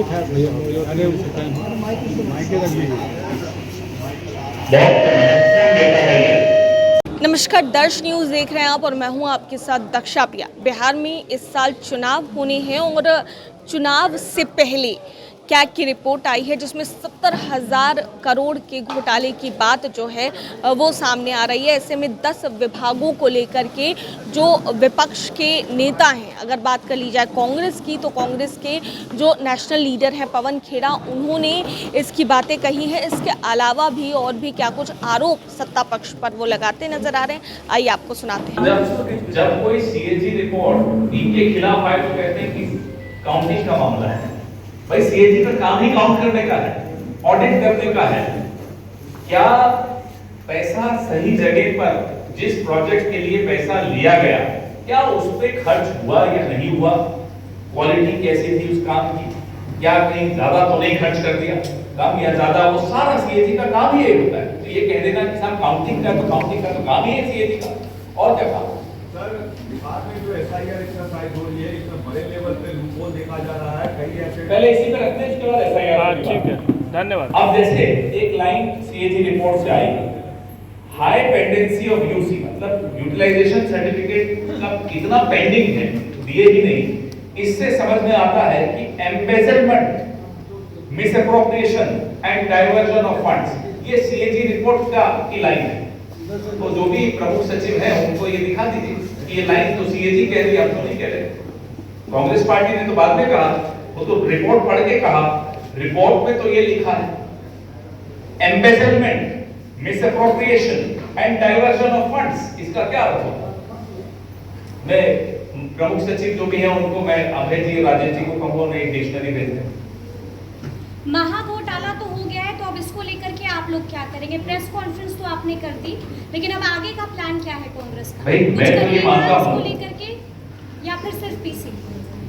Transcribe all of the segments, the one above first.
था भैया, अरे माइके रख दीजिए। नमस्कार, दर्श न्यूज़ देख रहे हैं आप और मैं हूं आपके साथ दक्षा पिया। बिहार में इस साल चुनाव होने हैं और चुनाव से पहले कैग की रिपोर्ट आई है जिसमें 70,000 करोड़ के घोटाले की बात जो है वो सामने आ रही है। ऐसे में 10 विभागों को लेकर के जो विपक्ष के नेता हैं, अगर बात कर ली जाए कांग्रेस की, तो कांग्रेस के जो नेशनल लीडर हैं पवन खेड़ा, उन्होंने इसकी बातें कही हैं। इसके अलावा भी और भी क्या कुछ आरोप सत्ता पक्ष पर वो लगाते नजर आ रहे हैं, आइए आपको सुनाते हैं। जब कोई सीएजी रिपोर्ट इनके खिलाफ आए तो कहते हैं कि काउंटिंग का मामला है। भाई सीएजी का काम ही काउंट करने का है, ऑडिट करने का है। क्या पैसा सही जगह पर, जिस प्रोजेक्ट के लिए पैसा लिया गया, क्या उस पे खर्च हुआ या नहीं हुआ, क्वालिटी कैसी थी उस काम की, क्या कहीं ज्यादा तो नहीं खर्च कर दिया कम या ज्यादा, वो सारा सीएजी का काम ही होता है। तो ये कह देना कि साहब काउंटिंग का तो काम ही है सीएजी का, और क्या काम। सर, बिहार में जो एसआईआर एक्सरसाइज हो रही है, इसमें बड़े लेवल पे लूपहोल देखा जा रहा है। कई ऐसे पहले इसी पे रखते हैं, इसके बाद एसआईआर। ठीक है, धन्यवाद। अब जैसे एक लाइन सीएजी रिपोर्ट से आई, हाई पेंडेंसी ऑफ यूसी, मतलब यूटिलाइजेशन सर्टिफिकेट मतलब कितना पेंडिंग है, दिए ही नहीं। इससे समझ में आता है कि embezzlement, misappropriation and diversion of funds, ये सीएजी रिपोर्ट का की लाइन है। तो जो भी प्रमुख सचिव हैं उनको ये दिखा दीजिए कि ये लाइन तो सीएजी कह रही है, हम तो नहीं कह रहे। कांग्रेस पार्टी ने तो बाद में कहा, वो तो रिपोर्ट पढ़ के कहा, रिपोर्ट में तो ये लिखा है embezzlement, misappropriation and diversion of funds. इसका क्या अर्थ होगा? मैं प्रमुख सचिव जो भी है उनको मैं अभय जी, राजेश जी को कहूंगा उन्हें एक डिक्शनरी भेज दें। महाघोटाला तो हो गया है, तो अब इसको लेकर के आप लोग क्या करेंगे? प्रेस कॉन्फ्रेंस तो आपने कर दी, लेकिन अब आगे का प्लान क्या है कांग्रेस का? भाई मैं तो ये मानता हूं, इसको लेकर के या फिर सिर्फ पीसी?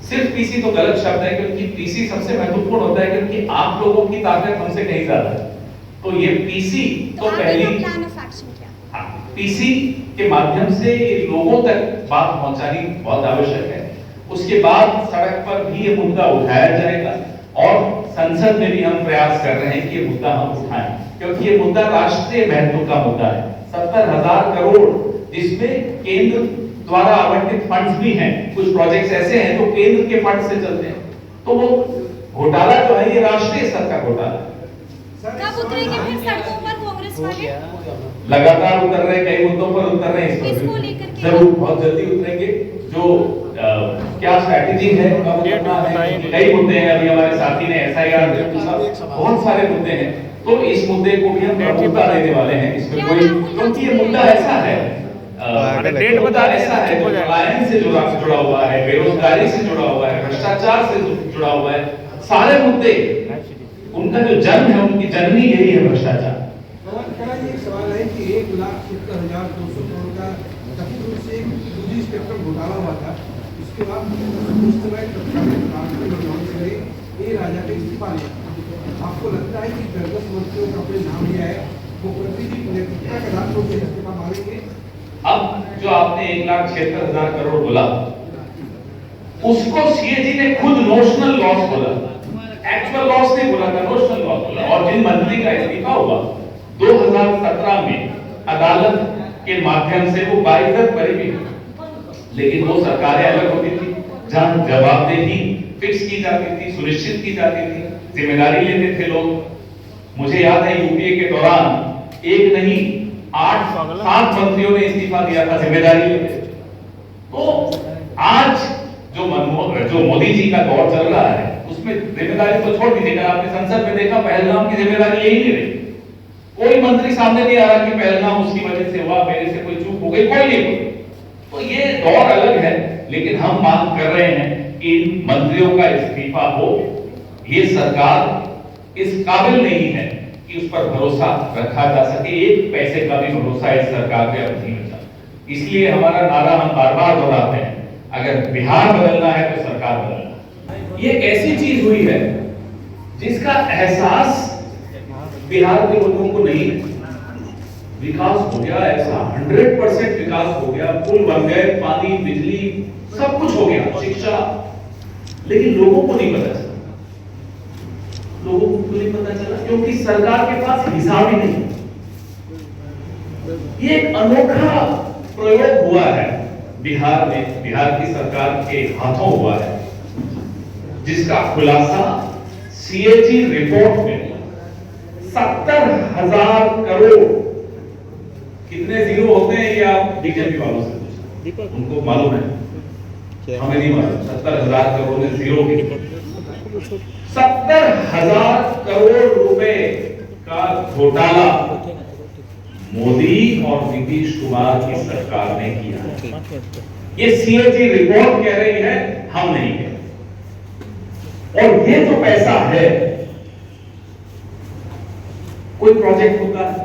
सिर्फ पीसी तो गलत शब्द है, क्योंकि पीसी सबसे महत्वपूर्ण होता है, क्योंकि आप लोगों की ताकत हमसे कहीं ज्यादा है। तो ये पीसी तो पहले प्लान ऑफ एक्शन क्या? हाँ, पीसी के माध्यम से ये लोगों तक बात पहुंचानी बहुत आवश्यक है। उसके बाद सड़क पर भी ये मुद्दा उठाया जाएगा और संसद में भी हम प्रयास कर रहे हैं कि ये मुद्दा हम उठाएं, क्योंकि ये मुद्दा राष्ट्रीय महत्व का मुद्दा है। 70,000 करोड़, जिसमें केंद्र द्वारा आवंटित फंड्स भी हैं, कुछ प्रोजेक्ट्स ऐसे हैं जो केंद्र के फंड से चलते हैं। तो वो घोटाला जो है ये राष्ट्रीय स्तर का घोटाला है। कब उतरेंगे फिर सड़कों पर कांग्रेस वाले? लगातार उतर रहे हैं, कई मुद्दों पर उतर रहे हैं, इसको लेकर के जरूर बहुत जल्दी उतरेंगे। जो क्या स्ट्रैटेजी है, कई मुद्दे हैं। अभी हमारे साथी ने एसआईआर बहुत सारे मुद्दे हैं, तो इस मुद्दे को भी हम प्रमुखता देने वाले हैं। इसमें कोई, क्योंकि ये मुद्दा ऐसा है, मुद्दा ऐसा है जो पलायन से जुड़ा हुआ है, बेरोजगारी से जुड़ा हुआ है, भ्रष्टाचार से जुड़ा हुआ है। सारे मुद्दे, उनका जो जन्म है, उनकी जननी यही है भ्रष्टाचार। एक सवाल है कि 1,70,200 करोड़ का कथित रूप से एक 2G स्पेक्ट्रम घोटाला हुआ था। उसके बाद उस समय राजा ने इस्तीफा लिया। आपको लगता है कि 10 मंत्रियों का अपने नाम लिया है, मुख्यमंत्री जी नेतृत्व के आधार पर इस्तीफा मांगेंगे? अब जो आपने 1,76,000 करोड़ बोला, उसको सीएजी ने खुद नोशनल लॉस बोला, एक्चुअल लॉस नहीं बोला था, नोशनल लॉस बोला। और जिन मंत्री का इस्तीफा हुआ 2017 में अदालत के माध्यम से वो बाइज्जत बरी भी, लेकिन वो सरकारें अलग होती थी, जहां जवाबदेही फिक्स की जाती थी, सुनिश्चित की जाती थी, जिम्मेदारी लेते थे लोग। मुझे याद है यूपीए के दौरान एक नहीं 8-7 मंत्रियों ने इस्तीफा दिया था, जिम्मेदारी लेते। तो आज जो मोदी जी का दौर चल रहा है, उसमें जिम्मेदारी तो छोड़ दीजिएगा। आपने संसद में देखा, पहलगाम की जिम्मेदारी यही नहीं रही। कोई मंत्री सामने नहीं आ रहा कि पहलगाम उसकी वजह से हुआ, मेरे से कोई चूक हो गई, कोई नहीं। तो ये दौर अलग है, लेकिन हम मांग कर रहे हैं कि इन मंत्रियों का इस्तीफा हो। ये सरकार इस काबिल नहीं है कि उस पर भरोसा रखा जा सके, एक पैसे का भी भरोसा इस सरकार पे अब नहीं बचा। इसलिए हमारा नारा हम बार बार दोहराते हैं, अगर बिहार बदलना है तो सरकार बदलना। ये ऐसी चीज हुई है जिसका एहसास बिहार के लोगों को नहीं है। विकास हो गया, ऐसा 100% विकास हो गया, पुल बन गए, पानी, बिजली, सब कुछ हो गया, शिक्षा, लेकिन लोगों को नहीं पता चला। लोगों को क्यों नहीं पता चला? क्योंकि सरकार के पास हिसाब ही नहीं। ये एक अनोखा प्रयोग हुआ है बिहार में, बिहार की सरकार के हाथों हुआ है, जिसका खुलासा सीएजी रिपोर्ट में 70,000 करोड़, कितने जीरो होते हैं ये आप बीजेपी वालों से पूछो, उनको मालूम है, हमें नहीं मालूम। 70,000 करोड़ में जीरो की 70,000 करोड़ रुपए का घोटाला मोदी और नीतीश कुमार की सरकार ने किया। ये सीएजी रिपोर्ट कह रही है, हम नहीं कहते। और ये जो पैसा है, कोई प्रोजेक्ट होता है,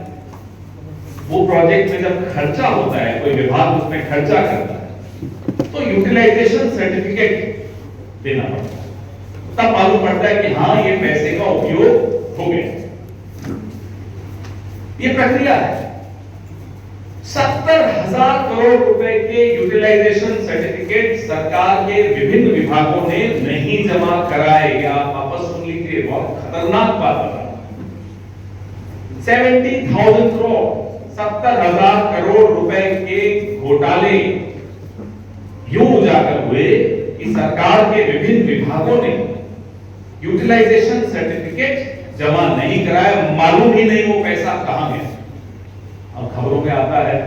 वो प्रोजेक्ट में जब खर्चा होता है, कोई विभाग उसमें खर्चा करता है, तो यूटिलाइजेशन सर्टिफिकेट देना पड़ता है, तब मालूम पड़ता है कि हाँ ये पैसे का उपयोग हो गया। ये प्रक्रिया है। 70,000 करोड़ रुपए के यूटिलाइजेशन सर्टिफिकेट सरकार के विभिन्न विभागों ने नहीं जमा कराए। या वापस सुन लीजिए, बहुत खतरनाक बात बता। 70,000 करोड़, 70,000 करोड़ रुपए के घोटाले यूं उजागर हुए कि सरकार के विभिन्न विभागों ने यूटिलाइजेशन सर्टिफिकेट जमा नहीं कराया, मालूम ही नहीं वो पैसा कहां गया। अब खबरों में आता है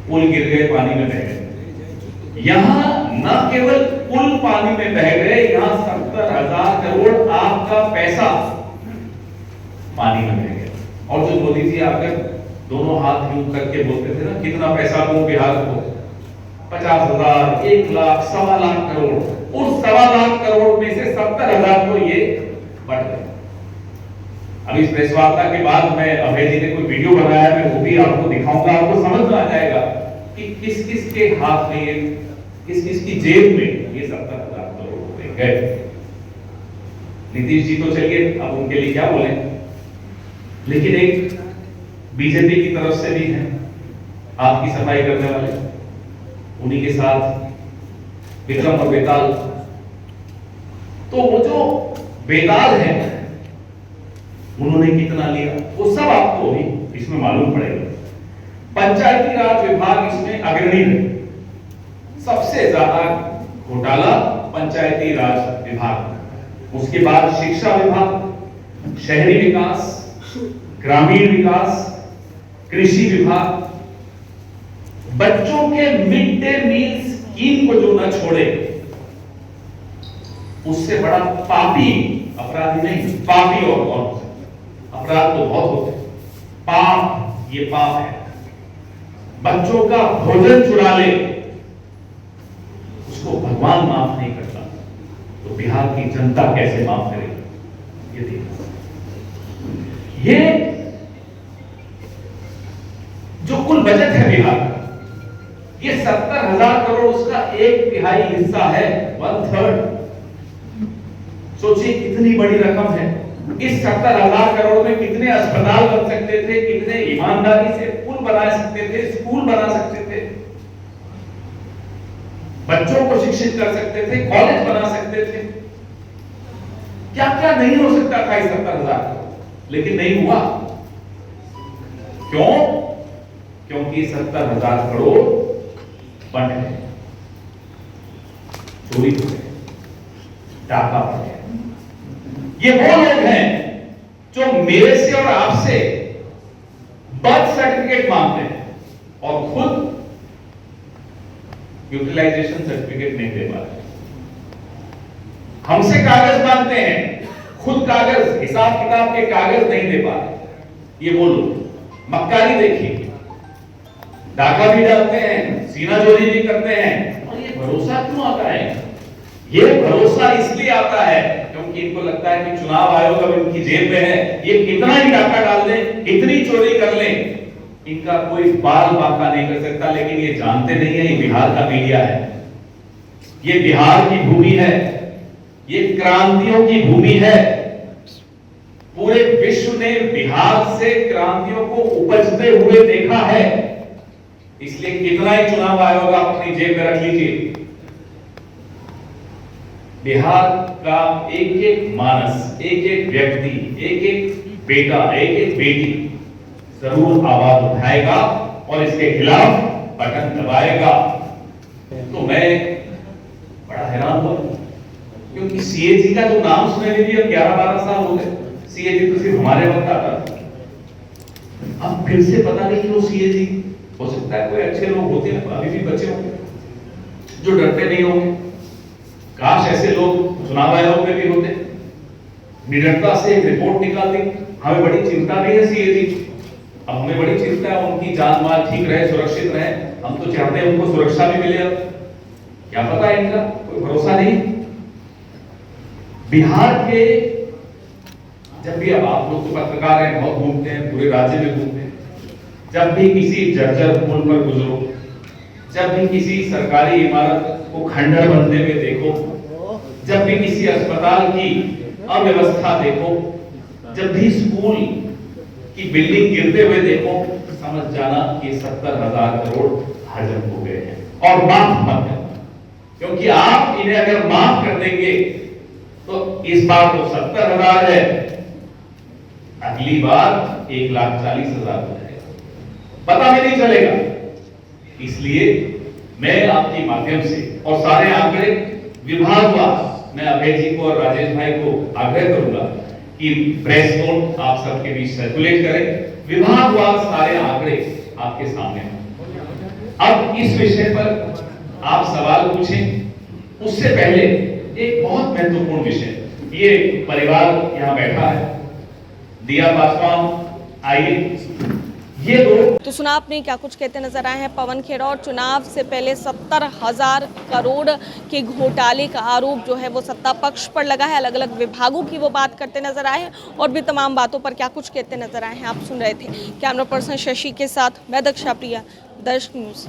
पुल गिर गए, पानी में बह गए। यहां न केवल पुल पानी में बह गए, यहां 70,000 करोड़ आपका पैसा पानी में बह गया। और जो मोदी जी आकर दोनों हाथ यूं करके बोलते थे ना, कितना पैसा दूं बिहार को, 50,000, 1 लाख, 1.25 लाख करोड़, उस 1.25 लाख करोड़ में से 70,000 को ये बढ़ गए। अभी इस प्रेस वार्ता के बाद मैं, अभय जी ने कोई वीडियो बनाया, मैं वो भी आपको दिखाऊंगा, आपको समझ में आ जाएगा कि किस किस के हाथ में ये, किस किस की जेब में ये 70,000 करोड़ रुपए गए। नीतीश जी तो चलिए अब उनके लिए क्या बोले, लेकिन एक बीजेपी की तरफ से भी है आपकी सफाई करने वाले, उन्हीं के साथ विक्रम और बेताल। तो वो जो बेताल है उन्होंने कितना लिया वो सब आपको भी इसमें मालूम पड़ेगा। पंचायती राज विभाग इसमें अग्रणी है, सबसे ज्यादा घोटाला पंचायती राज विभाग, उसके बाद शिक्षा विभाग, शहरी विकास, ग्रामीण विकास, कृषि विभाग। बच्चों के मिड डे मील स्कीम को जो न छोड़े, उससे बड़ा पापी अपराधी नहीं, पापी और अपराध तो बहुत होते, पाप, ये पाप है। बच्चों का भोजन चुरा ले, उसको भगवान माफ नहीं करता, तो बिहार की जनता कैसे माफ करेगी? ये देखो, ये जो कुल बजट है बिहार का, ये 70,000 करोड़, उसका 1/3 हिस्सा है, 1/3। सोचिए कितनी बड़ी रकम है। इस 70,000 करोड़ में कितने अस्पताल बन सकते थे, कितने ईमानदारी से पुल बना सकते थे, स्कूल बना सकते थे, बच्चों को शिक्षित कर सकते थे, कॉलेज बना सकते थे, क्या क्या नहीं हो सकता था इस 70,000, लेकिन नहीं हुआ। क्यों? क्योंकि 70,000 करोड़ बन गए, चोरी हो गए, डाका पड़ गया। ये वो लोग हैं जो मेरे से और आपसे बर्थ सर्टिफिकेट मांगते हैं और खुद यूटिलाइजेशन सर्टिफिकेट नहीं दे पा रहे। हमसे कागज मांगते हैं, खुद कागज, हिसाब किताब के कागज नहीं दे पा रहे। ये वो लोग मक्कारी देखिए, डाका भी डालते हैं, सीना जोड़ी भी करते हैं। और ये भरोसा क्यों आता है? ये भरोसा इसलिए आता है क्योंकि इनको लगता है कि चुनाव आयोग अब इनकी जेब में है, ये कितना ही डाका डाल दें, कितनी चोरी कर लें, इनका कोई बाल बांका नहीं कर सकता। लेकिन ये जानते नहीं है, ये बिहार का मीडिया है, ये बिहार की भूमि है, ये क्रांतियों की भूमि है। पूरे विश्व ने बिहार से क्रांतियों को उपजते हुए देखा है, इसलिए कितना ही चुनाव आयोग आप अपनी जेब में रख लीजिए, बिहार का एक एक मानस, एक एक व्यक्ति, एक एक बेटा, एक एक बेटी जरूर आवाज उठाएगा और इसके खिलाफ बटन दबाएगा। तो मैं बड़ा हैरान हुआ क्योंकि सीएजी का जो नाम सुने भी अब 11-12 साल हो गए। सीएजी तो सिर्फ हमारे वक्त आता था, अब फिर से पता नहीं क्यों सीएजी। हो सकता है कोई अच्छे लोग होते हैं अभी भी बचे होंगे जो डरते नहीं होंगे। काश ऐसे लोग चुनाव आयोग में भी होते, निडरता से एक रिपोर्ट निकालते। हमें बड़ी चिंता नहीं है सीएजी, अब हमें बड़ी चिंता है उनकी जान माल ठीक रहे, सुरक्षित रहे। हम तो चाहते हैं उनको सुरक्षा भी मिले। अब क्या पता है, इनका कोई भरोसा नहीं। बिहार के जब भी, अब आप लोग तो पत्रकार हैं, बहुत घूमते हैं, पूरे राज्य में घूमते हैं, जब भी किसी जर्जर पुल पर गुजरो, जब भी किसी सरकारी इमारत को खंडर बनते हुए देखो, जब भी किसी अस्पताल की अव्यवस्था देखो, जब भी स्कूल की बिल्डिंग गिरते हुए देखो, समझ जाना कि 70,000 करोड़ हजम हो गए हैं। और माफ मत करना, क्योंकि आप इन्हें अगर माफ कर देंगे तो इस बार तो 70,000 है, अगली बार 1,40,000 हो जाएगा, पता भी नहीं चलेगा। इसलिए मैं आपके माध्यम से और सारे आंकड़े विभागवार, मैं अभय जी को और राजेश भाई को आग्रह करूंगा कि प्रेस नोट आप सबके बीच सर्कुलेट करें, विभागवार सारे आंकड़े आपके सामने हैं। अब इस विषय पर आप सवाल पूछें, उससे पहले एक बहुत महत्वपूर्ण विषय, ये परिवार यहां बैठा है, दिया पासवान, आइए ये दो। तो सुना आपने क्या कुछ कहते नजर आए हैं पवन खेड़ा, और चुनाव से पहले 70,000 करोड़ के घोटाले का आरोप जो है वो सत्ता पक्ष पर लगा है। अलग अलग विभागों की वो बात करते नजर आए हैं और भी तमाम बातों पर क्या कुछ कहते नजर आए हैं आप सुन रहे थे। कैमरा पर्सन शशि के साथ मैं दक्षा प्रिया, दर्शक न्यूज।